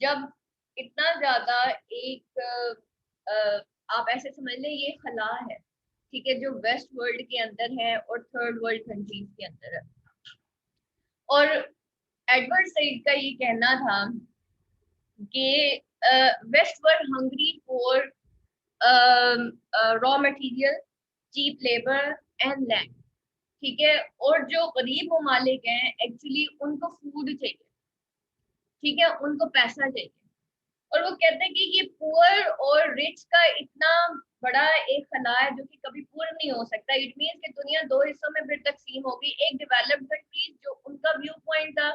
जब इतना ज्यादा एक आप ऐसे समझ लें ये खला है, ठीक है, जो वेस्ट वर्ल्ड के अंदर है और थर्ड वर्ल्ड कंट्रीज के अंदर है। और एडवर्ड सईद का ये कहना था कि west were hungry for raw material, cheap labour and land, ठीक है, और जो गरीब ममालिक हैं एक्चुअली उनको फूड चाहिए, ठीक है, उनको पैसा चाहिए। और वो कहते हैं कि ये पुअर और रिच का इतना बड़ा एक खला है जो कि कभी पूर्ण नहीं हो सकता। इट मीन्स कि दुनिया दो हिस्सों में फिर तकसीम होगी, एक डेवलप्ड कंट्रीज जो उनका व्यू पॉइंट था,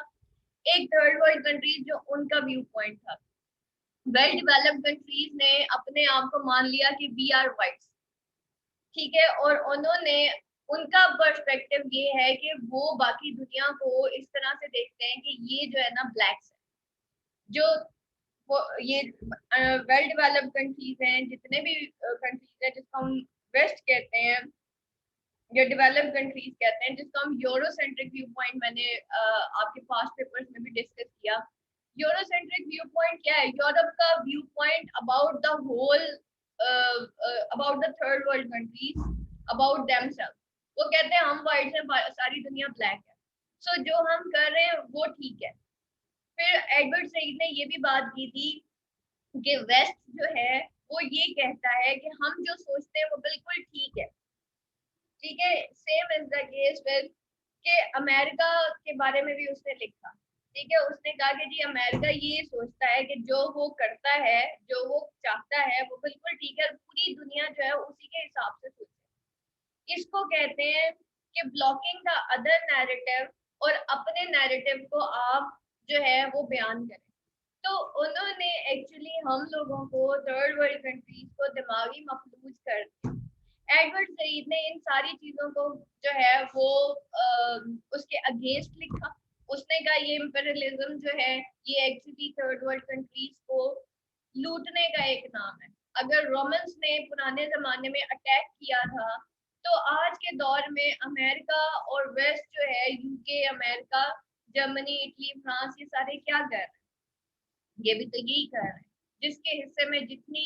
एक थर्ड वर्ल्ड कंट्रीज जो उनका व्यू पॉइंट था। वेल डेवलप्ड कंट्रीज ने अपने आप को मान लिया कि वी आर वाइट्स, ठीक है, और उन्होंने उनका पर्सपेक्टिव ये है कि वो बाकी दुनिया को इस तरह से देखते हैं कि ये जो है ना ब्लैक्स है। जो वो ये वेल डेवलप्ड कंट्रीज हैं, जितने भी कंट्रीज हैं जिसको हम वेस्ट कहते हैं, जो डेवलप्ड कंट्रीज कहते हैं, जिसको हम यूरोसेंट्रिक व्यू पॉइंट, मैंने आपके पास्ट पेपर्स में भी डिस्कस किया। यूरोसेंट्रिक व्यू पॉइंट क्या है? यूरोप का view point about the whole, about the third world countries, about themselves. वो कहते हैं हम वाइट हैं, सारी दुनिया ब्लैक है, सो जो हम कर रहे हैं वो ठीक है। फिर एडवर्ड सईद ने ये भी बात की थी कि वेस्ट जो है वो ये कहता है कि हम जो सोचते हैं वो बिल्कुल ठीक है, ठीक है। Same is the case with के अमेरिका के बारे में भी उसने लिखा, ठीक है। उसने कहा कि जी अमेरिका ये सोचता है कि जो वो करता है, जो वो चाहता है वो बिल्कुल ठीक है, पूरी दुनिया जो है उसी के हिसाब से सोचे। इसको कहते हैं कि ब्लॉकिंग द अदर नैरेटिव, और अपने नैरेटिव को आप जो है वो बयान करें। तो उन्होंने एक्चुअली हम लोगों को थर्ड वर्ल्ड कंट्रीज को दिमागी मफलूज कर दिया। एडवर्ड सईद ने इन सारी चीजों को जो है वो उसके अगेंस्ट लिखा। उसने कहा ये इंपीरियलिज्म जो है ये एक्चुअली थर्ड वर्ल्ड कंट्रीज को लूटने का एक नाम है। अगर रोमन्स ने पुराने जमाने में अटैक किया था, तो आज के दौर में अमेरिका और वेस्ट जो है, UK, America, Germany, Italy, France, ये सारे क्या कर रहे हैं? ये भी तो यही कर रहे हैं। जिसके हिस्से में जितनी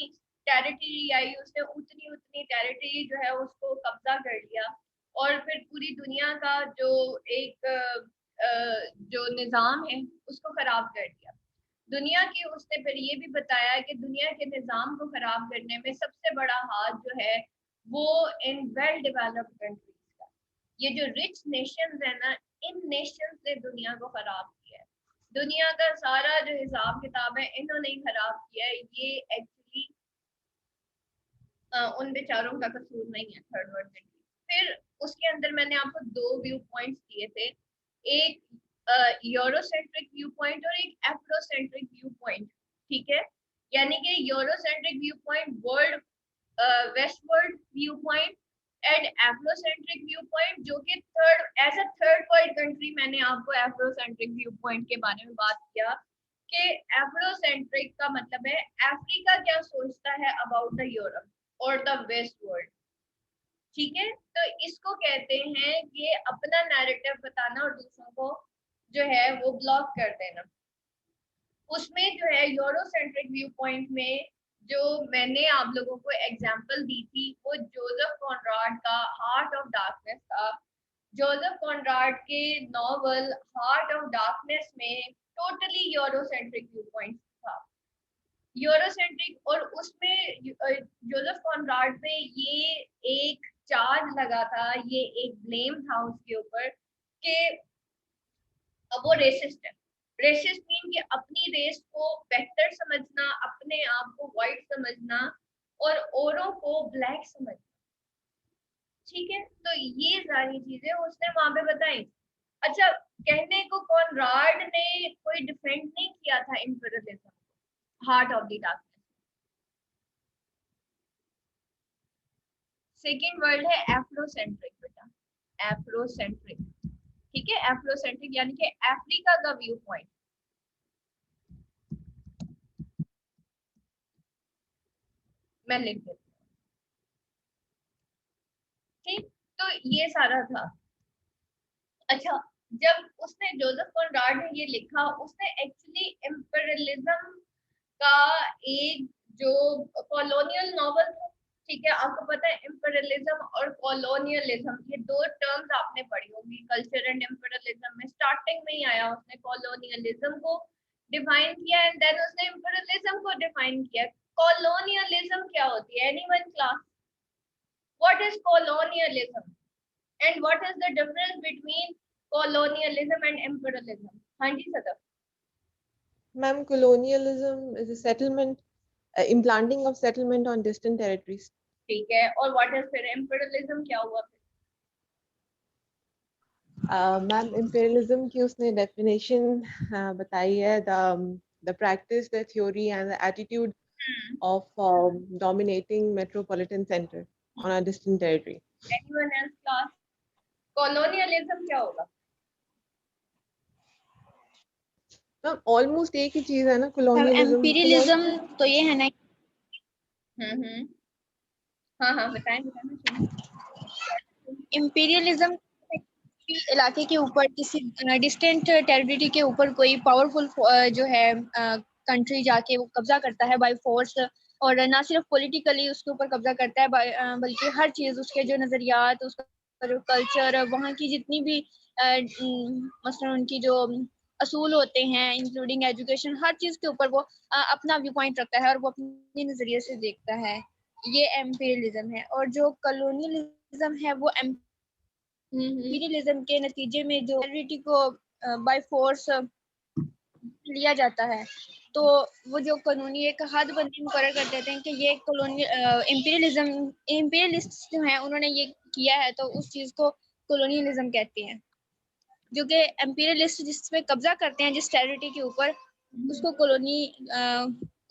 टेरिटरी आई उसने उतनी उतनी टेरिटरी जो है उसको कब्जा कर लिया, और फिर पूरी दुनिया का जो एक जो निज़ाम है उसको खराब कर दिया। दुनिया की उसने फिर ये भी बताया कि दुनिया के निज़ाम को खराब करने में सबसे बड़ा हाथ जो है वो इन वेल डेवलप्ड कंट्रीज का। ये जो रिच नेशंस है ना, इन नेशंस ने दुनिया को खराब किया है। दुनिया का सारा जो हिसाब किताब है इन्होंने ही खराब किया है। ये एक्चुअली उन बेचारों का कसूर नहीं है, थर्ड वर्ल्ड कंट्री। फिर उसके अंदर मैंने आपको दो व्यू पॉइंट्स दिए थे, एक यूरोसेंट्रिक व्यू पॉइंट और एक एफ्रोसेंट्रिक व्यू पॉइंट, ठीक है। यानी कि Eurocentric viewpoint world, west world viewpoint, and Afrocentric viewpoint जो कि third, as a third world country मैंने आपको एफ्रोसेंट्रिक व्यू पॉइंट के बारे में बात किया कि एफ्रोसेंट्रिक का मतलब है अफ्रीका क्या सोचता है अबाउट द यूरोप और द वेस्ट वर्ल्ड, ठीक है। तो इसको कहते हैं कि अपना नैरेटिव बताना और दूसरों को जो है वो ब्लॉक कर देना। उसमें जो है यूरोसेंट्रिक व्यू पॉइंट में जो मैंने आप लोगों को एग्जांपल दी थी वो जोसेफ कॉनराड का हार्ट ऑफ डार्कनेस था। जोसेफ कॉनराड के नॉवल हार्ट ऑफ डार्कनेस में टोटली यूरोसेंट्रिक व्यू पॉइंट था, यूरोसेंट्रिक। और उसमें जोसेफ कॉनराड पे ये एक चार्ज लगा था, ये एक ब्लेम था उसके ऊपर कि वो रेसिस्ट है। रेसिस्ट मीन कि अपनी रेस को बेहतर समझना, अपने आप को वाइट समझना और औरों को ब्लैक समझना, ठीक है। तो ये सारी चीजें उसने वहां पे बताई। अच्छा, कहने को कॉनराड ने कोई डिफेंड नहीं किया था imperialism heart of the dark. Second word है एफ्रोसेंट्रिक बेटा, एफ्रोसेंट्रिक, ठीक है। एफ्रोसेंट्रिक यानी कि अफ्रीका का व्यू पॉइंट। मैं लिख देती हूँ, ठीक। तो ये सारा था। अच्छा, जब उसने जोसेफ कॉनराड ने ये लिखा, उसने एक्चुअली इम्पेरियलिज्म का एक जो कॉलोनियल नॉवल था, ठीक है, आपको पता है इम्पेरियलिज्म और कॉलोनियलिज्म ये दो टर्म्स आपने पढ़ी होंगी कल्चर एंड इम्पेरियलिज्म में। स्टार्टिंग में ही आया, उसने कॉलोनियलिज्म को डिफाइन किया एंड देन उसने इम्पेरियलिज्म को डिफाइन किया। कॉलोनियलिज्म क्या होती है? Anyone class what is colonialism and what is the difference between colonialism and imperialism? हाँ जी सदर। Ma'am, colonialism is a settlement, implanting of settlement on distant territories. ठीक है, और व्हाट इज फिर इम्पेरियलिज्म क्या हुआ फिर? Ma'am, imperialism की उसने definition बताई है, the practice, the theory and the attitude of dominating metropolitan center on a distant territory. Anyone else class? Colonialism क्या होगा? Ma'am, almost एक ही चीज है ना, colonialism. एम्पीरियलिज्म तो ये है ना, हम्म, हाँ हाँ बताएं बताएं, मैं सुन। इम्पीरियलिज्म इलाके के ऊपर किसी डिस्टेंट टेरिटरी के ऊपर कोई पावरफुल जो है कंट्री जाके वो कब्जा करता है बाय फोर्स, और ना सिर्फ पॉलिटिकली उसके ऊपर कब्जा करता है बल्कि हर चीज, उसके जो नजरियात, उसका जो कल्चर, वहाँ की जितनी भी मसलन उनकी जो असूल होते हैं इंक्लूडिंग एजुकेशन, हर चीज के ऊपर वो अपना व्यू पॉइंट रखता है और वो अपने नजरिए से देखता है। ये एम्पीरियलिज्म है। और जो कॉलोनियलिज्म है वो इम्पीरियलिज्म के नतीजे में जो टेरिटरी को बाय फोर्स लिया जाता है, तो वो जो कानूनी एक हदबंदी मुकर्रर कर देते हैं कि ये इम्पीरियलिस्ट जो है उन्होंने ये किया है, तो उस चीज को कॉलोनियलिज्म कहते हैं। जो कि एम्पीरियलिस्ट जिस पे कब्जा करते हैं जिस टेरिटरी के ऊपर, उसको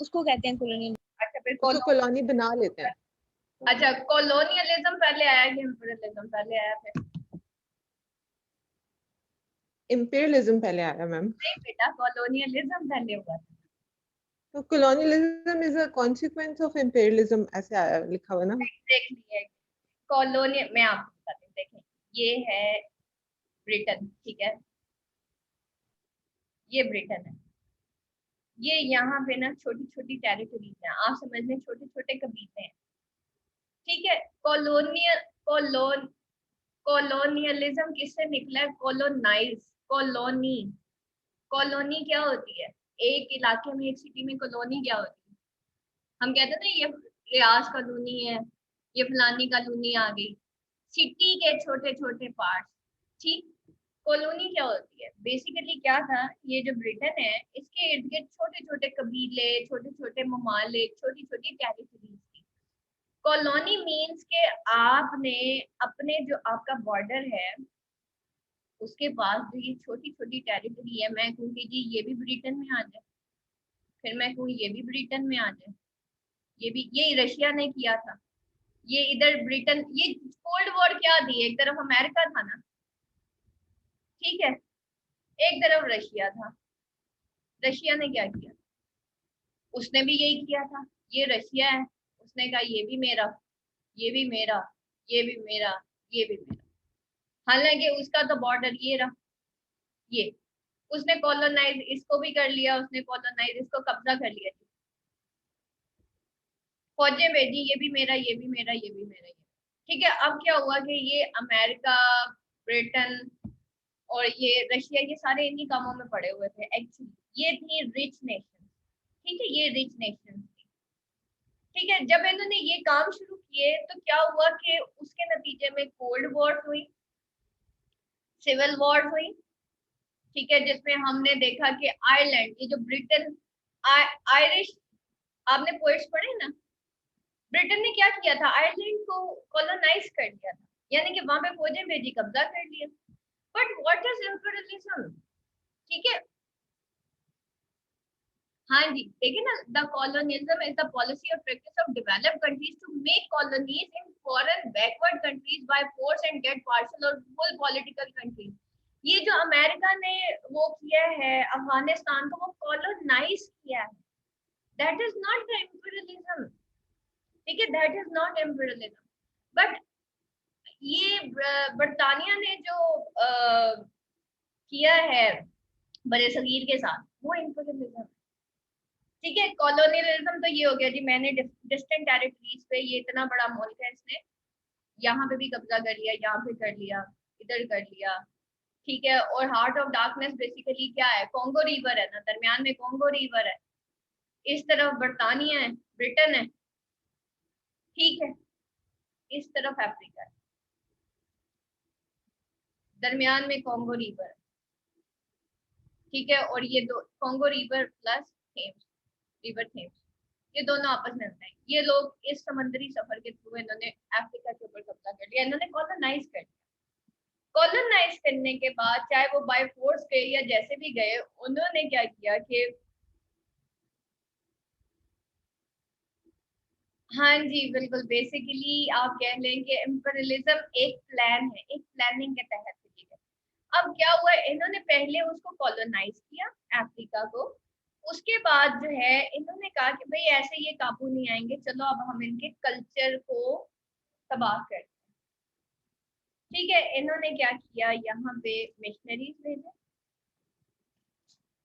उसको कहते हैं कॉलोनी। अच्छा फिर उसको कॉलोनी बना लेते हैं। अच्छा, कॉलोनियलिज्म पहले आया कि इम्पेरियलिज्म पहले आया? फिर imperialism पहले आया मैम। नहीं बेटा, कॉलोनियलिज्म पहले हुआ था। तो colonialism is a consequence of imperialism ऐसे आया लिखा हुआ ना। देखिए कॉलोनियल, मैं आपको बताती हूँ, देखें ये है ब्रिटेन, ठीक है, ये ब्रिटेन है, ये यहाँ पे ना छोटी छोटी टेरिटरीज हैं, आप समझ लें छोटे छोटे कबीले हैं, ठीक है। कॉलोनियलिज्म किससे निकला है? Colonise, colony. कॉलोनी क्या होती है? एक इलाके में, एक सिटी में कॉलोनी क्या होती है? हम कहते हैं ना ये रियाज कॉलोनी है, ये फलानी कॉलोनी आ गई, सिटी के छोटे छोटे पार्ट, ठीक। कॉलोनी क्या होती है? बेसिकली क्या था, ये जो ब्रिटेन है इसके इर्द गिर्द छोटे छोटे कबीले, छोटे छोटे ममालिक, छोटी छोटी टेरिटरीज थी। कॉलोनी मीन्स के आपने अपने जो आपका बॉर्डर है उसके पास जो ये छोटी छोटी टेरिटरी है, मैं कहूँगी जी ये भी ब्रिटेन में आ जाए, फिर मैं कहूँ ये भी ब्रिटेन में आ जाए, ये भी, ये रशिया ने किया था, ये इधर ब्रिटेन, ये कोल्ड वॉर क्या थी, एक तरफ अमेरिका था ना, ठीक है, एक तरफ रशिया था। रशिया ने क्या किया? उसने भी यही किया था, ये रशिया है, उसने कहा ये भी मेरा, ये भी मेरा, ये भी मेरा, ये भी मेरा। हालांकि उसका तो बॉर्डर ये रहा, ये उसने कॉलोनाइज इसको भी कर लिया, उसने कॉलोनाइज इसको कब्जा कर लिया, फौजें भेजी, ये भी मेरा, ये भी मेरा, ये भी मेरा, ये, ठीक है। अब क्या हुआ कि ये अमेरिका, ब्रिटेन और ये रशिया, ये सारे इन्हीं कामों में पड़े हुए थे एक्चुअली। ये थी रिच नेशन, ठीक है, ये रिच नेशन थी, ठीक है। जब इन्होंने ये काम शुरू किए तो क्या हुआ कि उसके नतीजे में कोल्ड वॉर हुई, सिविल वॉर हुई, ठीक है, जिसमें हमने देखा कि आयरलैंड, ये जो ब्रिटेन, आयरिश, आपने पोइट्स पढ़े ना, ब्रिटेन ने क्या किया था, आयरलैंड को कॉलोनाइज कर दिया था, यानी कि वहां पे फौजें भेजी, कब्जा कर लिया। बट व्हाट इज इंपीरियलिज्म, ठीक है। हाँ जी, देखिए ना, the colonialism is the policy और practice of developed countries to make colonies in foreign backward countries by force and get partial और फुल पॉलिटिकल कंट्रीज। ये जो अमेरिका ने वो किया है अफगानिस्तान को, वो कॉलोनाइज किया है, that is not the imperialism, ठीक है, that is not imperialism. But ये बरतानिया ने जो किया है बड़े सगीर के साथ, वो इम्पेरियलिज्म, ठीक है, कॉलोनियलिज्म तो ये हो गया जी, मैंने डिस्टेंट टेरिटरीज पे, ये इतना बड़ा मुल्क है, इसने यहाँ पे भी कब्जा कर लिया, यहाँ पे कर लिया, इधर कर लिया, ठीक है। और हार्ट ऑफ डार्कनेस बेसिकली क्या है, कॉन्गो रिवर है ना, दरमियान में कॉन्गो रिवर है, इस तरफ बरतानिया है, ब्रिटेन है, ठीक है, इस तरफ अफ्रीका है, दरमियान में कॉन्गो रिवर, ठीक है। और ये दो Congo river plus Thames, river Thames, ये दोनों आपस में मिलते हैं। ये लोग इस समंदरी सफर के थ्रू इन्होंने अफ्रीका के ऊपर कब्जा कर लिया, इन्होंने कॉलोनाइज कर लिया। कॉलोनाइज करने के बाद चाहे वो बाय फोर्स गए या जैसे भी गए, उन्होंने क्या किया कि हाँ जी बिल्कुल, बेसिकली आप कह लें कि इम्पीरियलिज्म एक प्लान है, एक प्लानिंग के तहत की गई। अब क्या हुआ, इन्होंने पहले उसको कॉलोनाइज किया अफ्रीका को, उसके बाद जो है इन्होंने कहा कि भाई ऐसे ये काबू नहीं आएंगे, चलो अब हम इनके कल्चर को तबाह कर दें। ठीक है, इन्होंने क्या किया, यहाँ पे मिशनरीज भेजे,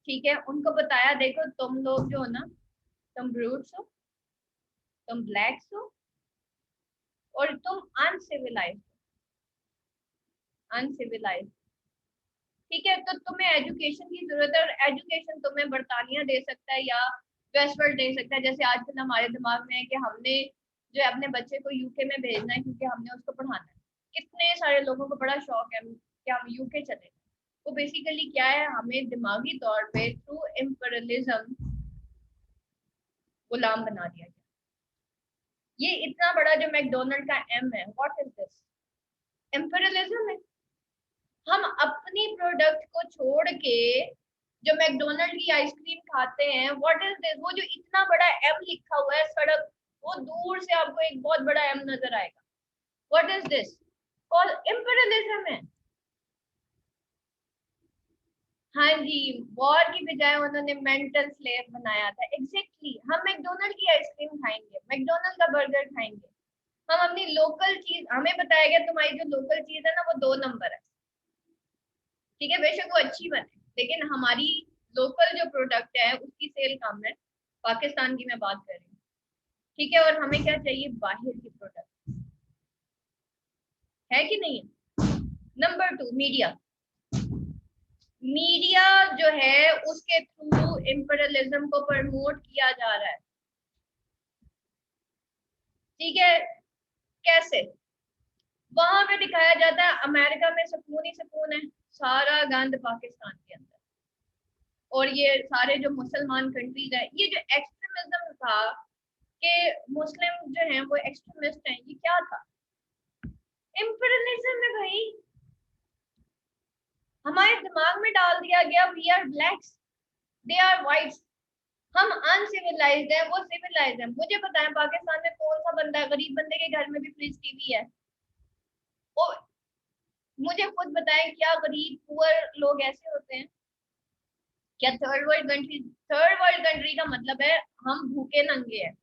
ठीक है, उनको बताया देखो तुम लोग जो हो ना, तुम ब्रूट्स हो, तुम ब्लैक्स हो, और तुम अनसिविलाइज, अनसिविलाइज, ठीक है। तो तुम्हें एजुकेशन की जरूरत है, और एजुकेशन तुम्हें बरतानिया दे सकता है या वेस्ट वर्ल्ड दे सकता है। जैसे आजकल हमारे दिमाग में है कि हमने जो है अपने बच्चे को यूके में भेजना है क्योंकि हमने उसको पढ़ाना है। कितने सारे लोगों को बड़ा शौक है कि हम यूके चले। वो बेसिकली क्या है, हमें दिमागी तौर पे थ्रू इम्पीरियलिज्म गुलाम बना दिया गया। ये इतना बड़ा जो मैकडोनल्ड का एम है, व्हाट इज दिस, इम्पीरियलिज्म है। हम अपनी प्रोडक्ट को छोड़ के जो मैकडोनल्ड की आइसक्रीम खाते हैं, व्हाट इज दिस, वो जो इतना बड़ा एम लिखा हुआ है सड़क, वो दूर से आपको एक बहुत बड़ा एम नजर आएगा, व्हाट इज दिस, और इम्पीरियलिज्म है। हाँ जी, वॉर की बजाय उन्होंने मेंटल स्लेव बनाया था, एग्जैक्टली। हम मैकडोनल्ड की आइसक्रीम खाएंगे, मैकडोनल्ड का बर्गर खाएंगे, हम अपनी लोकल चीज, हमें बताया गया तुम्हारी जो लोकल चीज है ना वो 2 नंबर है, ठीक है, बेशक वो अच्छी बने, लेकिन हमारी लोकल जो प्रोडक्ट है उसकी सेल कम है। पाकिस्तान की मैं बात कर रही हूँ, ठीक है। और हमें क्या चाहिए, बाहर की प्रोडक्ट, है कि नहीं। नंबर 2, मीडिया, मीडिया जो है उसके थ्रू इम्पीरियलिज्म को प्रमोट किया जा रहा है, ठीक है। कैसे, वहां पे दिखाया जाता है अमेरिका में सुकून ही सुकून है, सारा गंद पाकिस्तान के अंदर। और ये सारे जो मुसलमान कंट्रीज है, ये जो एक्सट्रीमिज्म था कि मुस्लिम जो हैं वो एक्सट्रीमिस्ट हैं, ये क्या था, इम्पीरियलिज्म में भाई। हमारे दिमाग में डाल दिया गया we are blacks, they are whites, हम अनसिविलाइज्ड है, वो सिविलाइज्ड है। मुझे पता है पाकिस्तान में कौन सा बंदा, गरीब बंदे के घर में भी फ्रिज टीवी है। वो मुझे खुद बताएं, क्या गरीब पुअर लोग ऐसे होते हैं क्या। Third world country, third world country का मतलब है हम भूखे नंगे हैं,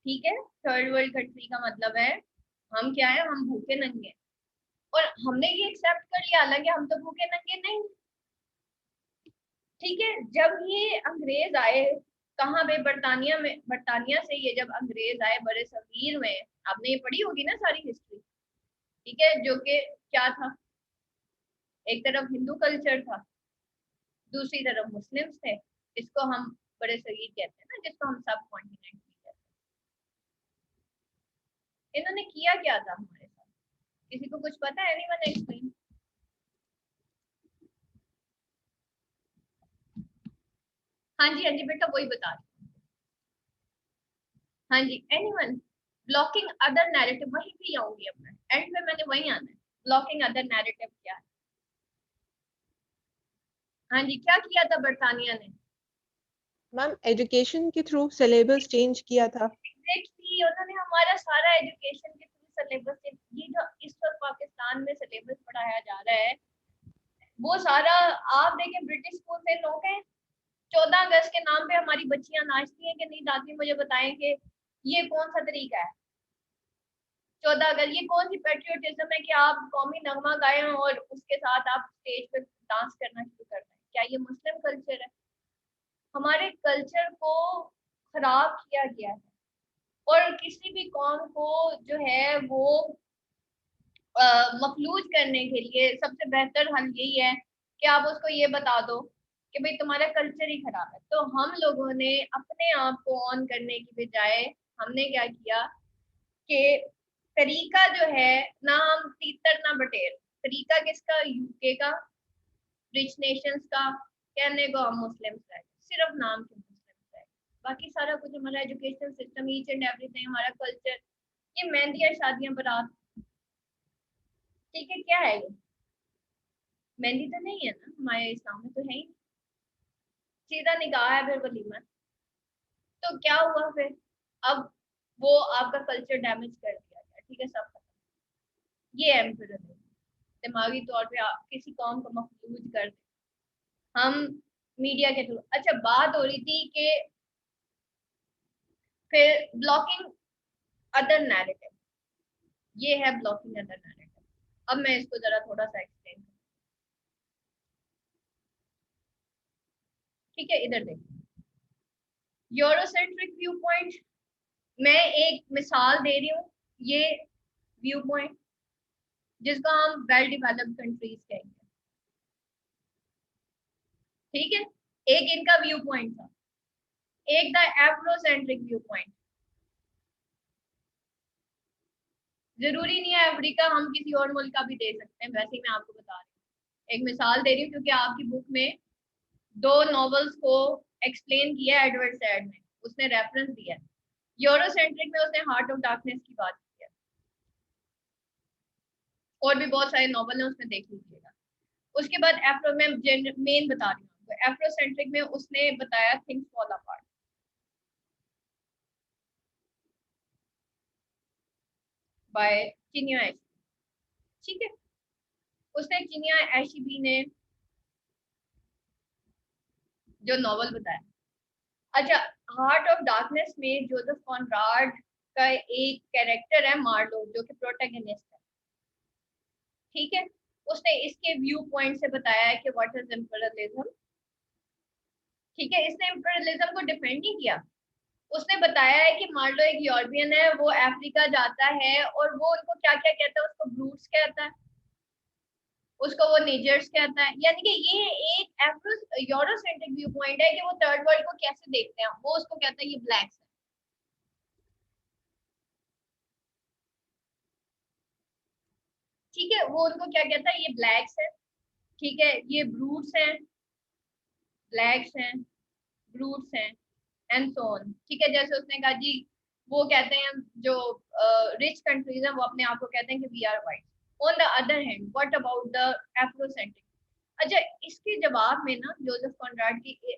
ठीक है। थर्ड वर्ल्ड कंट्री का मतलब है हम क्या है, हम भूखे नंगे हैं। और हमने ये एक्सेप्ट कर लिया, हालांकि हम तो भूखे नंगे नहीं, ठीक है। जब ये अंग्रेज आए, कहाँ पे, बरतानिया में, बरतानिया से ये जब अंग्रेज आए बड़े सगीर में, आपने ये पढ़ी होगी ना सारी हिस्ट्री, ठीक है, जो कि क्या था, एक तरफ हिंदू कल्चर था, दूसरी तरफ मुस्लिम्स थे, इसको हम बड़े सगीर कहते हैं ना, जिसको हम सब कॉन्टिनेंट भी कहते हैं। इन्होंने किया क्या था हमारे साथ, किसी को कुछ पता है, एनीवन एक्सप्लेन। हाँ जी, हाँ जी बेटा, वही बता रही हूँ। हाँ जी, एनीवन, ब्लॉकिंग अदर नैरेटिव, वहीं पे आऊंगी अब मैं, एंड में मैंने वही आना है, ब्लॉकिंग अदर नैरेटिव क्या है। हाँ जी, क्या किया था बरतानिया ने, मैम एजुकेशन के थ्रू सिलेबस चेंज किया था। एग्जैक्टली, उन्होंने हमारा सारा एजुकेशन के थ्रू सिलेबस, ये जो इस वक्त पाकिस्तान में सिलेबस पढ़ाया जा रहा है, वो सारा आप देखें ब्रिटिश स्कूल से लोग हैं। 14 अगस्त के नाम पे हमारी बच्चियां नाचती हैं कि नहीं, दादी मुझे बताएं कि ये कौन सा तरीका है। 14 अगस्त, ये कौन सी पेट्रियोटिज्म है कि आप कौमी नगमा गाएं और उसके साथ आप स्टेज पे डांस करना शुरू कर दें, क्या ये मुस्लिम कल्चर है। हमारे कल्चर को खराब किया गया है। और किसी भी कौम को जो है वो मफलूज करने के लिए सबसे बेहतर हल यही है कि आप उसको ये बता दो कि भाई तुम्हारा कल्चर ही खराब है। तो हम लोगों ने अपने आप को ऑन करने की बजाय हमने क्या किया कि तरीका जो है, ना हम तीतर ना बटेर, तरीका किसका? यूके का, रिच नेशंस का, कहने को हम मुस्लिम है, सिर्फ नाम के मुस्लिम है, बाकी सारा कुछ हमारा education system, each and everything, हमारा कल्चर, ये मेहंदियां शादियां बारात, ठीक है, क्या है ये? मेहंदी तो नहीं है ना, हमारे इस्लाम में तो है ही नहीं। सीधा निकाह है फिर वलीमा। तो क्या हुआ फिर? अब वो आपका कल्चर डैमेज कर दिया गया, ठीक है, सब खत्म। ये एम्पिरियलिज्म, दिमागी तौर पे आप किसी कौम को मफलूज कर दे हम मीडिया के थ्रू। अच्छा, बात हो रही थी कि फिर ब्लॉकिंग अदर नैरेटिव, ये है ब्लॉकिंग अदर नैरेटिव। अब मैं इसको जरा थोड़ा सा एक्सप्लेन करूँ, ठीक है, इधर देखिए, यूरोसेंट्रिक व्यू पॉइंट, मैं एक मिसाल दे रही हूँ, ये व्यू पॉइंट जिसको हम वेल डेवलप्ड कंट्रीज कहेंगे, ठीक है, एक इनका व्यू पॉइंट था, एक था एफ्रोसेंट्रिक व्यू पॉइंट। जरूरी नहीं है अफ्रीका, हम किसी और मुल्क का भी दे सकते हैं, वैसे ही मैं आपको बता रही हूँ, एक मिसाल दे रही हूँ क्योंकि आपकी बुक में दो नॉवेल्स को एक्सप्लेन किया है एडवर्ड सैड ने, उसने रेफरेंस दिया है। यूरोसेंट्रिक में उसने हार्ट ऑफ डार्कनेस की बात की है, और भी बहुत सारे नॉवल है, उसमें देख लीजिएगा। उसके बाद एफ्रो में मेन बता रही हूँ, एफ्रोसेंट्रिक में उसने बताया थिंग्स फॉल अपार्ट बाय चिनिया एशबी, ठीक है, उसने चिनिया एशबी ने जो नॉवल बताया। अच्छा, हार्ट ऑफ डार्कनेस में जोसेफ कॉनराड का एक कैरेक्टर है मार्लो, जो कि प्रोटैगनिस्ट है, ठीक है, उसने इसके व्यू पॉइंट से बताया है कि व्हाट इज इंपीरियलिज्म, ठीक है, इसने इंपीरियलिज्म को डिफेंड नहीं किया, उसने बताया है कि मार्लो एक यूरोपियन है, वो अफ्रीका जाता है और वो उनको क्या क्या कहता है, उसको ब्रूट्स कहता है, उसको वो नेजर्स कहता है, यानी कि ये एक एफ्रो यूरोसेंट्रिक व्यू पॉइंट है कि वो थर्ड वर्ल्ड को कैसे देखते हैं, वो उसको कहता है ये ब्लैक्स है, ठीक है, वो उनको क्या कहता है, ये ब्लैक्स है, ठीक है, ये ब्रूट्स हैं, ब्लैक्स हैं, ब्रूट्स हैं, एंड सो ऑन, ठीक है, जैसे उसने कहा जी, वो कहते हैं जो रिच कंट्रीज हैं वो अपने आप को कहते हैं कि we are white. On the other hand what about the Afrocentric? अच्छा, इसके जवाब में ना जोसेफ कॉनराड की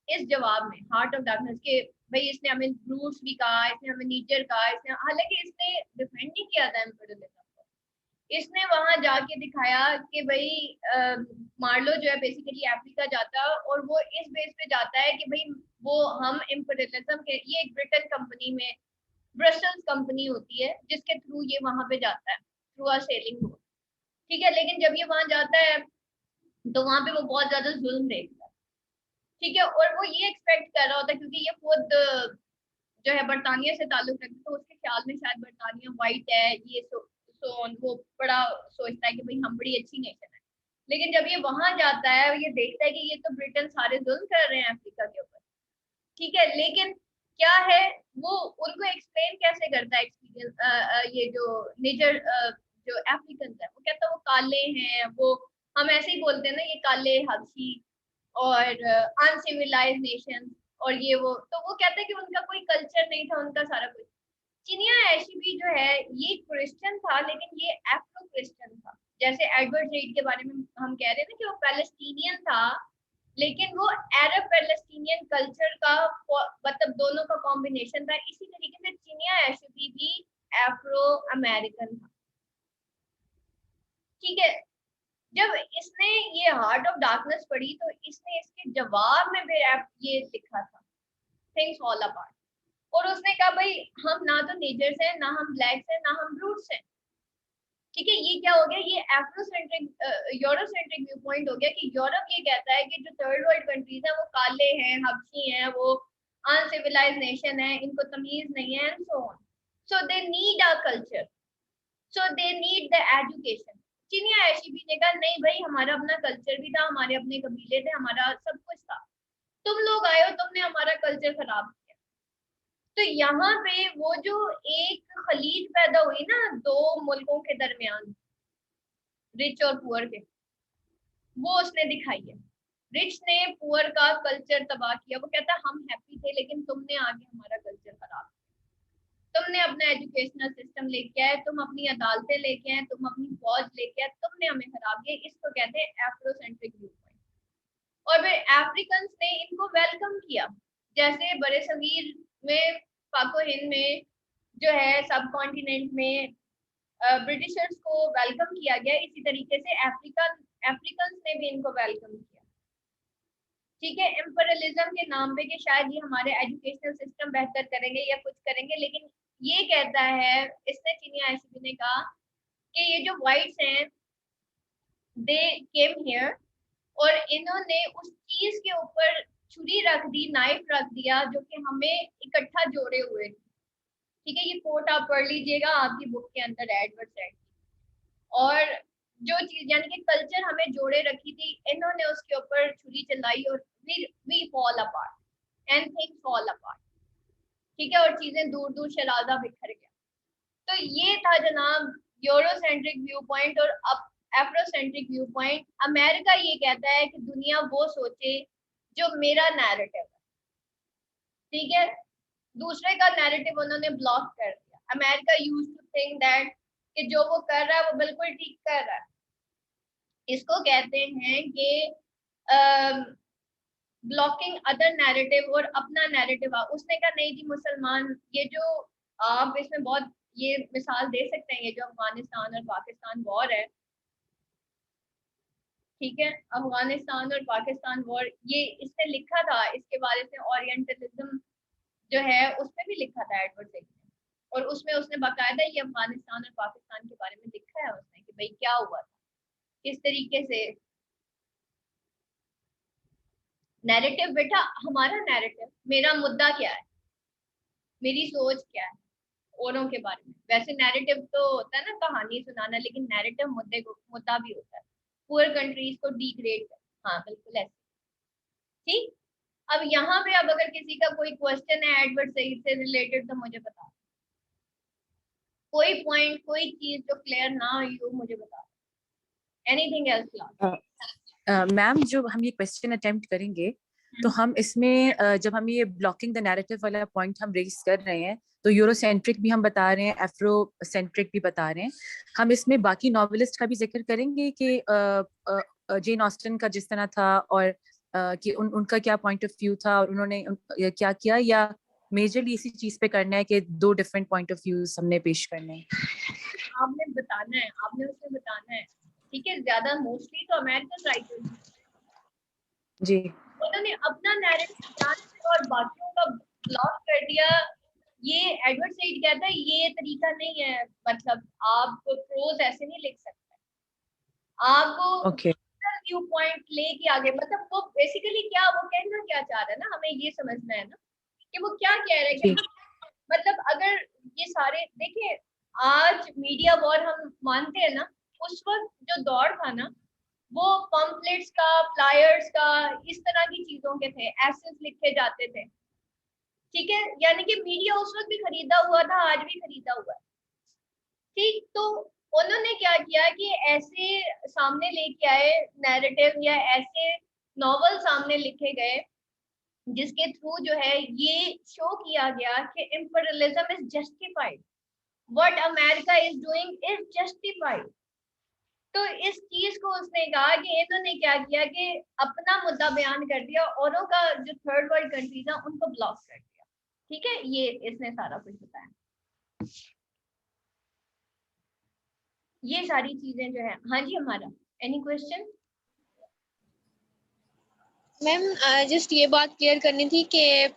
इस जवाब में हार्ट ऑफ डार्कनेस के, भाई इसने हमें ब्रूट्स भी कहा, इसने हमें नीचर कहा, इसने, हालांकि इसने डिफेंड नहीं किया था एम्पिरियलिज्म, इसने वहां जाके दिखाया कि भाई मार्लो जो है बेसिकली अफ्रीका जाता है और वो इस बेस पे जाता है कि भाई वो हम इंपीरियलिज्म के, ये एक ब्रिटेन कंपनी में, ब्रसल्स कंपनी होती है जिसके थ्रू ये वहां पे जाता है, थ्रू अ सेलिंग बोट, ठीक है, लेकिन जब ये वहां जाता है तो वहां पे वो बहुत ज्यादा जुल्म देखता है, ठीक है, और वो ये एक्सपेक्ट कर रहा होता है क्योंकि ये खुद जो है बरतानिया से ताल्लुक रखता है, तो उसके ख्याल में शायद बरतानिया वाइट है, ये वो बड़ा सोचता है कि भाई हम बड़ी अच्छी नेशन है, लेकिन जब ये वहां जाता है ये देखता है कि ये तो ब्रिटेन सारे जुल्म कर रहे हैं अफ्रीका के ऊपर, ठीक है, लेकिन क्या है, वो उनको एक्सप्लेन कैसे करता है एक्सपीरियंस, ये जो नेजर जो अफ्रीकन है, वो कहता है वो काले हैं, वो हम ऐसे ही बोलते हैं ना, ये काले हबशी और अनसिविलाइज नेशन, और ये वो, तो वो कहता है कि उनका कोई कल्चर नहीं था, उनका सारा कुछ। चिनिया एशबी जो है ये क्रिश्चियन था, लेकिन ये एफ्रो क्रिश्चियन था, जैसे एडवर्ड सईद के बारे में हम कह रहे थे कि वो पैलेस्टीनियन था, लेकिन वो अरब पैलेस्टीनियन कल्चर का मतलब दोनों का कॉम्बिनेशन था, इसी तरीके से चिनिया एशबी भी एफ्रो अमेरिकन था, ठीक है। जब इसने ये हार्ट ऑफ डार्कनेस पढ़ी तो इसने इसके जवाब में भी ये लिखा था थिंग्स फॉल अपार्ट, और उसने कहा भाई हम ना तो नेजर्स हैं, ना हम ब्लैक्स हैं, ना हम ब्रूट्स हैं, ठीक है, ये क्या हो गया, ये एफ्रोसेंट्रिक यूरोसेंट्रिक व्यू पॉइंट हो गया कि यूरोप ये कहता है कि जो थर्ड वर्ल्ड कंट्रीज हैं वो काले हैं, हबशी हैं, वो अनसिविलाइज्ड नेशन है, इनको तमीज नहीं है, and so on. So they need a culture, so they need the education. Chinua Achebe ने कहा नहीं भाई, हमारा अपना कल्चर भी था, हमारे अपने कबीले थे, हमारा सब कुछ था, तुम लोग आए हो, तुमने हमारा कल्चर खराब किया। तो यहाँ पे वो जो एक खलीज पैदा हुई ना दो मुल्कों के दरमियान, रिच और पुअर के, वो उसने दिखाई है। रिच ने पुअर का कल्चर तबाह किया, वो कहता है हम हैप्पी थे लेकिन तुमने आगे हमारा कल्चर खराब किया, तुमने अपना एजुकेशनल सिस्टम लेके आए, तुम अपनी अदालतें लेके आए, तुम अपनी फौज लेके आए, तुमने हमें खराब किया। इसको कहते हैं एफ्रोसेंट्रिक व्यू पॉइंट। और फिर अफ्रीकन ने इनको वेलकम किया, जैसे बड़े सगीर में, पाको हिंद में जो है, सब कॉन्टिनेंट में ब्रिटिशर्स को वेलकम किया गया, इसी तरीके से अफ्रीकन ने भी इनको वेलकम किया। ठीक है, एम्परलिज्म के नाम पे कि शायद ये हमारे एजुकेशनल सिस्टम बेहतर करेंगे या कुछ करेंगे, लेकिन ये कहता है, इसने चिनिया ऐसी ने कहा कि ये जो व्हाइट्स हैं दे केम हियर, और इन्होंने उस चीज के ऊपर छुरी रख दी, नाइफ रख दिया जो कि हमें इकट्ठा जोड़े हुए थे। ठीक है, ये कोट आप पढ़ लीजिएगा आपकी बुक के अंदर, एडवर्ड सेड। और जो चीज यानी कि कल्चर हमें जोड़े रखी थी, इन्होंने उसके ऊपर छुरी चलाई और we fall apart and things fall apart. ठीक है, और चीजें दूर दूर शराजा बिखर गया। तो ये था जनाब यूरोसेंट्रिक व्यू पॉइंट। और अब एफ्रोसेंट्रिक व्यू पॉइंट, अमेरिका ये कहता है कि दुनिया वो सोचे जो मेरा नैरेटिव है। ठीक है, दूसरे का नैरेटिव उन्होंने ब्लॉक कर दिया। America used to think that कि जो वो कर रहा है वो बिल्कुल ठीक कर रहा है। इसको कहते हैं कि ब्लॉकिंग अदर नैरेटिव और अपना नैरेटिव। उसने कहा नहीं जी मुसलमान, ये जो आप इसमें बहुत ये मिसाल दे सकते हैं, ये जो अफगानिस्तान और पाकिस्तान वॉर है, ठीक है, अफगानिस्तान और पाकिस्तान वॉर, ये इसने लिखा था इसके बारे में, ओरिएंटलिज्म जो है उसमें भी लिखा था एडवर्ड सेड ने, और उसमें उसने बाकायदा ये अफगानिस्तान और पाकिस्तान के बारे में लिखा है उसने कि भाई क्या हुआ था, किस तरीके से नैरेटिव। बेटा हमारा नैरेटिव, मेरा मुद्दा क्या है, मेरी सोच क्या है औरों के बारे में। वैसे नैरेटिव तो होता है ना कहानी सुनाना, लेकिन नैरेटिव मुद्दा भी होता है, पुअर कंट्रीज को डिग्रेड कर। हाँ बिल्कुल ऐसे। ठीक, अब यहाँ पे अब अगर किसी का कोई क्वेश्चन है एडवर्ड सईद से रिलेटेड तो मुझे बता, कोई पॉइंट कोई चीज जो क्लियर ना हुई हो मुझे बता। Anything else class? मैम जो हम ये क्वेश्चन अटेम्प्ट करेंगे तो हम इसमें जब हम ये ब्लॉकिंग द नैरेटिव वाला पॉइंट हम रेज कर रहे हैं, तो यूरोसेंट्रिक भी हम बता रहे हैं, एफ्रोसेंट्रिक भी बता रहे हैं। हम इसमें बाकी नॉवेलिस्ट का भी जिक्र करेंगे कि जेन ऑस्टन का जिस तरह था, और कि उनका क्या पॉइंट ऑफ व्यू था और उन्होंने क्या किया, या मेजरली इसी चीज पे करना है कि दो डिफरेंट पॉइंट ऑफ व्यूज हमने पेश करने हैं? आपने बताना है, आपने उसमें बताना है। ठीक है, ज्यादा मोस्टली तो अमेरिकन राइटर्स जी, उन्होंने अपना नैरेटिव और बाकियों का ब्लॉक कर दिया। ये एडवर्ड सईद कहता है ये तरीका नहीं है, मतलब आप प्रोज ऐसे नहीं लिख सकते, आप ओके, व्यू पॉइंट लेके आगे, मतलब वो बेसिकली क्या वो कहना क्या चाह रहा है ना, हमें ये समझना है ना कि वो क्या कह रहे हैं कि मतलब अगर ये सारे देखिए, आज मीडिया वॉर हम मानते हैं ना, उस वक्त जो दौर था ना वो पम्पलेट्स का, फ्लायर्स का, इस तरह की चीजों के थे, एसेस लिखे जाते थे। ठीक है, यानी कि मीडिया उस वक्त भी खरीदा हुआ था, आज भी खरीदा हुआ है। ठीक, तो उन्होंने क्या किया कि ऐसे सामने लेके आए नैरेटिव, या ऐसे नॉवल सामने लिखे गए जिसके थ्रू जो है ये शो किया गया कि imperialism is justified, what America is doing is justified. तो इस चीज को उसने कहा कि इन्होंने क्या किया कि अपना मुद्दा बयान कर दिया, औरों का जो थर्ड वर्ल्ड कंट्रीज है उनको ब्लॉक कर दिया। ठीक है, ये इसने सारा कुछ बताया, ये सारी चीजें जो है। हाँ जी, हमारा एनी क्वेश्चन? मैम जस्ट ये बात क्लियर करनी थी कि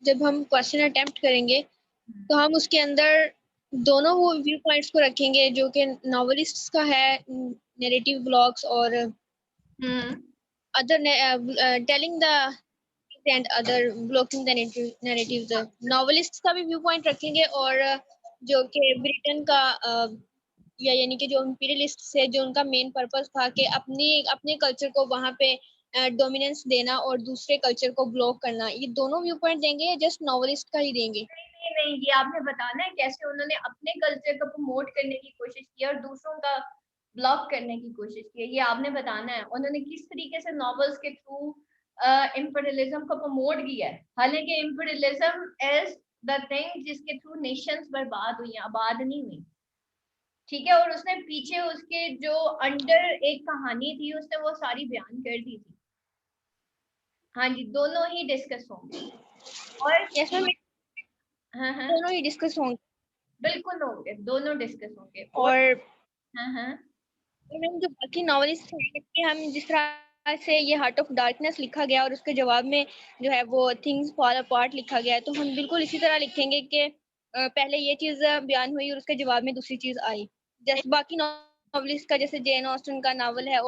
जब हम क्वेश्चन अटेम्प्ट करेंगे तो हम उसके अंदर दोनों वो व्यू पॉइंट्स को रखेंगे, जो कि नॉवेलिस्ट्स का है, नैरेटिव ब्लॉग्स, और other telling the and other blocking the narratives. Novelists का भी व्यू पॉइंट रखेंगे, और जो कि ब्रिटेन का या यानी कि जो इंपीरियलिस्ट है, जो उनका मेन पर्पस था कि अपने कल्चर को वहाँ पे डोमिनेंस देना और दूसरे कल्चर को ब्लॉक करना, ये दोनों व्यू पॉइंट देंगे या जस्ट नॉवेलिस्ट का ही देंगे? नहीं नहीं, ये आपने बताना है कैसे उन्होंने अपने कल्चर को प्रमोट करने की कोशिश की और दूसरों का ब्लॉक करने की कोशिश की, ये आपने बताना है उन्होंने किस तरीके से नॉवेल्स के थ्रू इंपीरियलिज्म को प्रमोट किया है। हालांकि इंपीरियलिज्म इज द थिंग जिसके थ्रू नेशंस बर्बाद हुई, आबाद नहीं हुई, ठीक है। और उसने पीछे उसके जो अंडर एक कहानी थी उसने वो सारी बयान कर दी थी। हाँ जी, दोनों ही डिस्कस होंगे। और यस मैम, हाँ, दोनों ही डिस्कस होंगे। बिल्कुल होंगे, दोनों डिस्कस होंगे। और हाँ मैम जो बाकी नॉवेलिस्ट हैं, हम जिस तरह से ये हार्ट ऑफ डार्कनेस लिखा गया और उसके जवाब में जो है वो थिंग्स फॉल अपार्ट लिखा गया है, तो हम बिल्कुल इसी तरह लिखेंगे कि पहले ये चीज बयान हुई और उसके जवाब में दूसरी चीज आई। जैसे बाकी नॉवेलिस्ट का, जैसे जेन ऑस्टन का नावल है,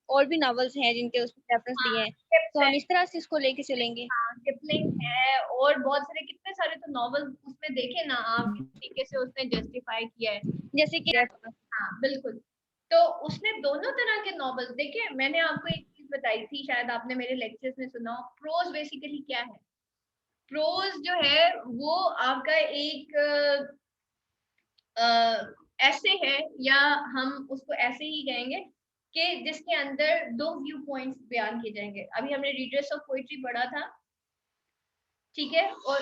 और भी नॉवेल्स हैं जिनके उसमें रेफरेंस दिए हैं, तो हम इस तरह से इसको लेके चलेंगे। किपलिंग है और बहुत सारे, कितने सारे तो नॉवेल उसमें देखे ना आप, किस तरीके से उसने जस्टिफाई किया है। जैसे कि हाँ बिल्कुल। तो उसने दोनों तरह के नॉवेल्स देखे। मैंने आपको एक चीज बताई थी, शायद आपने मेरे लेक्चर्स में सुना हो, प्रोज बेसिकली क्या है। प्रोज जो है वो आपका एक ऐसे है, या हम उसको ऐसे ही कहेंगे कि जिसके अंदर दो व्यू पॉइंट्स बयान किए जाएंगे। अभी हमने रीडर्स ऑफ पोइट्री पढ़ा था, ठीक है। और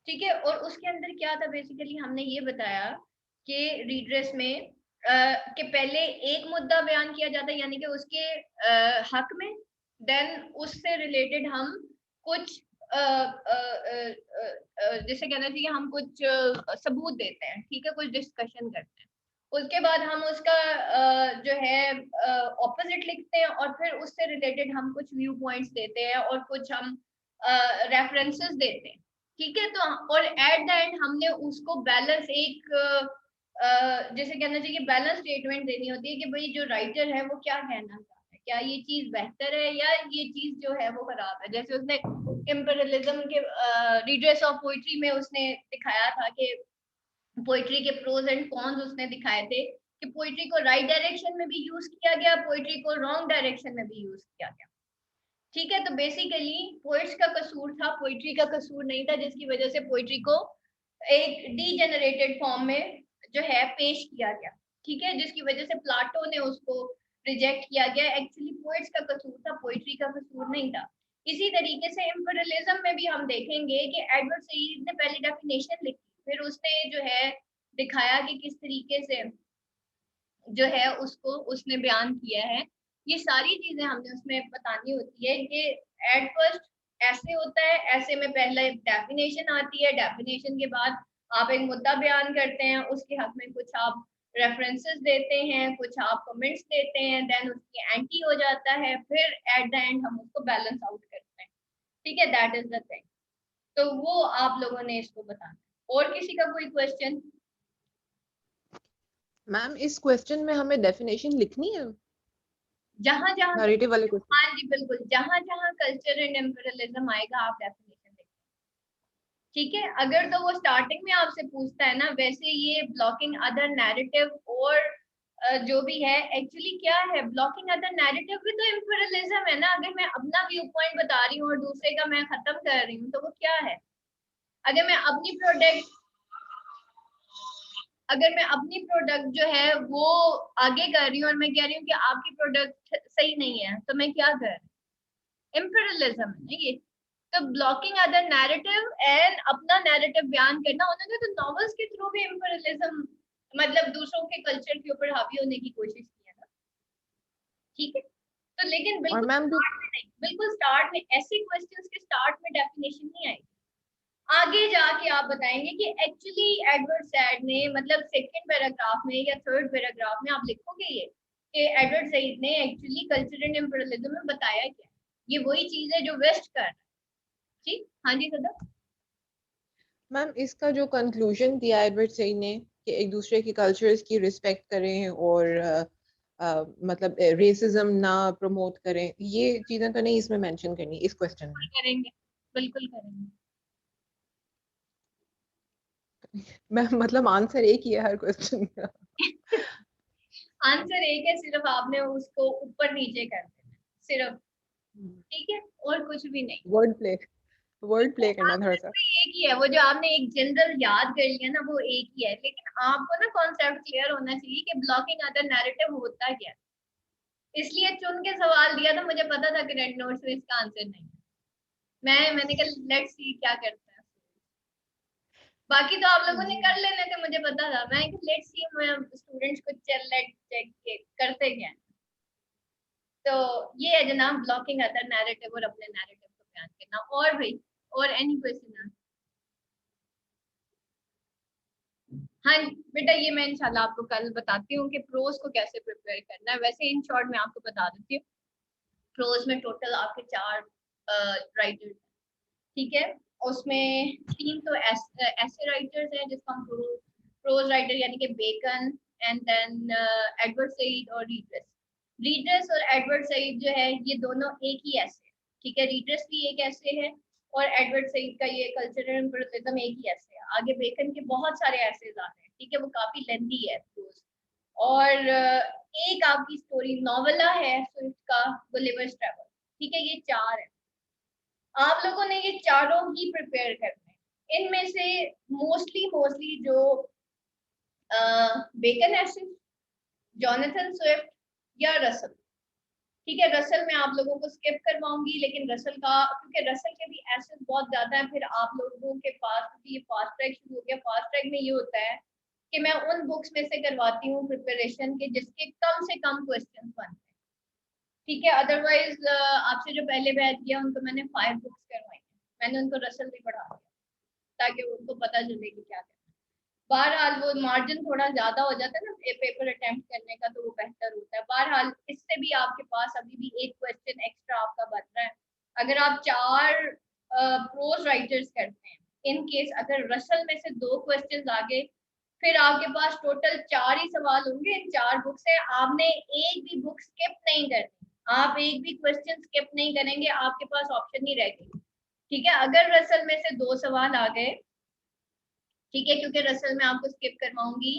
ठीक है, और उसके अंदर क्या था, बेसिकली हमने ये बताया कि रीड्रेस में कि पहले एक मुद्दा बयान किया जाता है यानी कि उसके हक में, देन उससे रिलेटेड हम कुछ जैसे कहना चाहिए हम कुछ सबूत देते हैं, ठीक है, कुछ डिस्कशन करते हैं। उसके बाद हम उसका जो है ऑपोजिट लिखते हैं और फिर उससे रिलेटेड हम कुछ व्यू पॉइंट्स देते हैं और कुछ हम रेफरेंसेस देते हैं, ठीक है। तो और एट द एंड हमने उसको बैलेंस एक जैसे कहना चाहिए बैलेंस स्टेटमेंट देनी होती है कि भाई जो राइटर है वो क्या कहना चाहता है, क्या ये चीज बेहतर है या ये चीज जो है वो खराब है। जैसे उसने इम्पेरियलिज्म के रीडर्स ऑफ पोइट्री में उसने दिखाया था कि पोइट्री के प्रोज एंड कॉन्स उसने दिखाए थे कि पोइट्री को राइट डायरेक्शन में भी यूज किया गया, पोइट्री को रॉन्ग डायरेक्शन में भी यूज किया गया, ठीक है। तो बेसिकली पोइट्स का कसूर था, पोइट्री का कसूर नहीं था, जिसकी वजह से पोइट्री को एक डीजेनरेटेड फॉर्म में जो है पेश किया गया, ठीक है, जिसकी वजह से प्लाटो ने उसको रिजेक्ट किया गया। एक्चुअली पोइट्स का कसूर था, पोइट्री का कसूर नहीं था। इसी तरीके से इम्पेरियलिज्म में भी हम देखेंगे कि एडवर्ड सईद ने पहले डेफिनेशन लिखी, फिर उसने जो है दिखाया कि किस तरीके से जो है उसको उसने बयान किया है। ये सारी चीजें हमने उसमें बतानी होती है कि एट फर्स्ट ऐसे होता है, ऐसे में पहले डेफिनेशन आती है, डेफिनेशन के बाद आप एक मुद्दा बयान करते हैं, उसके हक में कुछ आप रेफरेंसेस देते हैं, कुछ आप कमेंट्स देते हैं, देन उसकी एंटी हो जाता है, फिर एट द एंड हम उसको बैलेंस आउट करते हैं, ठीक है। That is the thing. तो वो आप लोगों ने इसको बताना। और किसी का कोई क्वेश्चन? मैम इस क्वेश्चन में हमें डेफिनेशन लिखनी है जहां जहां नैरेटिव वाले क्वेश्चन? हाँ जी बिल्कुल, जहां जहां कल्चर एंड एम्पेरियलिज्म आएगा आप डेफिनेशन देखें, ठीक है। अगर तो वो स्टार्टिंग में आपसे पूछता है ना, वैसे ये ब्लॉकिंग अदर नैरेटिव और जो भी है, एक्चुअली क्या है ब्लॉकिंग अदर नैरेटिव भी तो एम्पेरियलिज्म है ना। अगर मैं अपना व्यू पॉइंट बता रही हूँ और दूसरे का मैं खत्म कर रही हूँ तो वो क्या है। अगर मैं अपनी प्रोडक्ट अगर मैं अपनी प्रोडक्ट जो है वो आगे कर रही हूँ और मैं कह रही हूँ कि आपकी प्रोडक्ट सही नहीं है, तो मैं क्या कर रही हूँ, एम्पेरियलिज्म है ना ये। तो ब्लॉकिंग अदर नैरेटिव एंड अपना नैरेटिव बयान करना, उन्होंने तो नॉवेल्स के थ्रू भी एम्पेरियलिज्म मतलब दूसरों के कल्चर के ऊपर हावी होने की कोशिश की है ना, ठीक है। तो लेकिन और बिल्कुल मैम स्टार्ट में नहीं, बिल्कुल स्टार्ट में ऐसे क्वेश्चंस के स्टार्ट में डेफिनेशन नहीं आएगी। आगे जाके आप बताएंगे कि एक्चुअली एडवर्ड सैड ने मतलब सेकंड पैराग्राफ में या थर्ड पैराग्राफ में आप लिखोगे ये कि एडवर्ड सईद ने एक्चुअली कल्चर एंड एम्पेरियलिज्म में बताया क्या। ये वही चीज है जो वेस्ट कर रहा है, ठीक। हाँ जी सदा। मैम इसका जो कंक्लूजन दिया एडवर्ड सईद ने कि एक दूसरे की कल्चर्स की रिस्पेक्ट करें और मतलब रेसिज्म ना प्रमोट करें, ये चीजें तो नहीं इसमें मेंशन करनी इस क्वेश्चन में? करेंगे, बिल्कुल करेंगे। मैम मतलब आंसर एक ही है हर क्वेश्चन का। आंसर एक है, सिर्फ आपने उसको ऊपर नीचे कर देना सिर्फ, ठीक है, और कुछ भी नहीं। वर्ड प्ले करना थोड़ा सा। एक ही है, वो जो आपने एक जनरल याद कर लिया ना, वो एक ही है, लेकिन आपको ना कॉन्सेप्ट क्लियर होना चाहिए कि ब्लॉकिंग अदर नैरेटिव होता क्या है। इसलिए चुन के सवाल दिया था, मुझे पता था कि रेड नोट्स में इसका आंसर नहीं है। मैंने कहा लेट्स सी क्या करता है। बाकी तो आप लोगों ने कर लेने थे, मुझे पता था। मैं लेट्स सी स्टूडेंट्स को चेक करते क्या है। तो ये है जनाब ब्लॉकिंग अदर नैरेटिव और अपने नैरेटिव को बयान करना। और भाई, और एनी क्वेश्चन? हाँ बेटा, ये मैं इंशाल्लाह आपको कल बताती हूँ कि प्रोज को कैसे प्रिपेयर करना है। वैसे इन शॉर्ट में आपको बता देती हूँ, प्रोज में टोटल आपके 4 राइटर्स, ठीक है। उसमें 3 तो ऐसे राइटर्स हैं जिसको हम प्रोज राइटर यानी कि Bacon, and then Edward Said और रीडर्स। रीडर्स और एडवर्ड सईद जो है ये दोनों एक ही ऐसे, ठीक है। रीडर्स भी एक ऐसे है और एडवर्ड सईद का ये कल्चरल इम्पीरियलिज्म एक ही ऐसे है। आगे बेकन के बहुत सारे ऐसे आ रहे हैं, ठीक है, वो काफी लेंथी है प्रोज। और एक आपकी स्टोरी नॉवेला है स्विफ्ट का, गुलिवर्स ट्रैवल, ठीक है। ये 4 है। आप लोगों ने ये चारों ही प्रिपेयर करने हैं। इनमें से मोस्टली जो बेकन एसिड, जॉनथन स्विफ्ट या रसल, ठीक है। रसल में आप लोगों को स्किप करवाऊंगी, लेकिन रसल का, क्योंकि रसल के भी एसिड बहुत ज्यादा है, फिर आप लोगों के पास, क्योंकि ये फास्ट ट्रैक शुरू हो गया, फास्ट ट्रैक में ये होता है कि मैं उन बुक्स में से करवाती हूँ प्रिपरेशन के जिसके कम से कम क्वेश्चन बनते हैं, ठीक है। अदरवाइज आपसे जो पहले बैच किया उनको मैंने 5 बुक्स करवाई, मैंने उनको रसल भी पढ़ा दिया ताकि उनको पता चले कि क्या करना है। बहरहाल वो मार्जिन थोड़ा ज्यादा हो जाता है ना पेपर अटेम्प्ट करने का, तो वो बेहतर होता है। बहरहाल इससे भी आपके पास अभी भी एक क्वेश्चन एक्स्ट्रा आपका बच रहा है। अगर आप 4 प्रोज राइटर्स करते हैं, इन केस अगर रसल में से 2 क्वेश्चन आ गए, फिर आपके पास टोटल 4 ही सवाल होंगे। इन 4 बुक से आपने एक भी बुक स्किप नहीं करनी, आप एक भी क्वेश्चन स्किप नहीं करेंगे, आपके पास ऑप्शन नहीं रहेगी, ठीक है। अगर रसल में से 2 सवाल आ गए, ठीक है, क्योंकि रसल में आपको स्किप करवाऊंगी,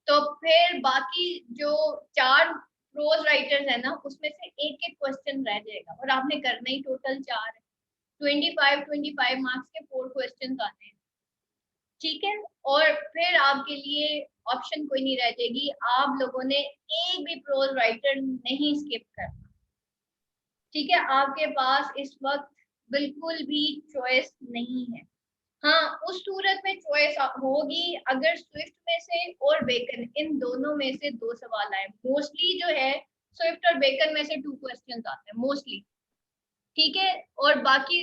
तो फिर बाकी जो 4 प्रोज राइटर्स है ना, उसमें से एक एक क्वेश्चन रह जाएगा और आपने करना ही टोटल 4 है। 25 मार्क्स के 4 क्वेश्चन आते हैं, ठीक है। और फिर आपके लिए ऑप्शन कोई नहीं रह जाएगी, आप लोगों ने एक भी प्रोज राइटर नहीं स्किप करना, ठीक है। आपके पास इस वक्त बिल्कुल भी चॉइस नहीं है। हाँ, उस सूरत में चॉइस होगी अगर स्विफ्ट में से और बेकन, इन दोनों में से 2 सवाल आए। मोस्टली जो है स्विफ्ट और बेकन में से 2 क्वेश्चंस आते हैं मोस्टली, ठीक है। और बाकी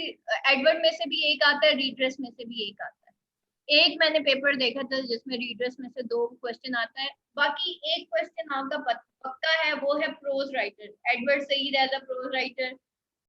एडवर्ड में से भी एक आता है, रीड्रेस में से भी एक आता है। एक मैंने पेपर देखा था जिसमें रीडर्स में से 2 क्वेश्चन आता है, बाकी एक क्वेश्चन आपका पक्का है, वो है prose writer. Edward Said as a prose writer,